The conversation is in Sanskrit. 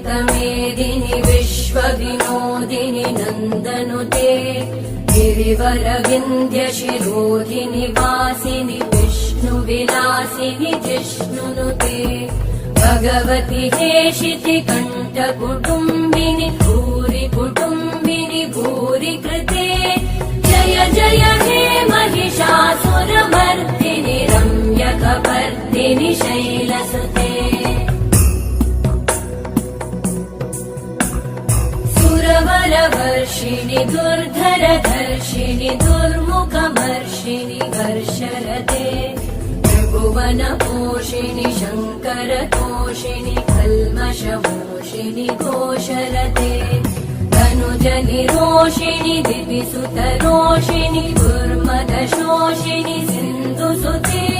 वन्दितमेदिनि विश्वविनोदिनि नन्दनुते गिरिवरविन्ध्यशिरोधिनि वासिनि विष्णुविलासिनि जिष्णुनुते भगवति हेशिति कण्ठकुटुम्बिनि भूरि कुटुम्बिनि भूरि कृते जय जय हे महिषासुरमर्दिनि रम्यकपर्दिनि शैलसुते सुरवरवर्षिणि दुर्धरधर्षिणि दुर्मुखमर्षिणि हर्षरते त्रिभुवनपोषिणि शङ्करतोषिणि कल्मषमोषिणि घोषरते तनुजनिरोषिणि दिविसुतरोषिणि दुर्मदशोषिणि सिन्धुसुते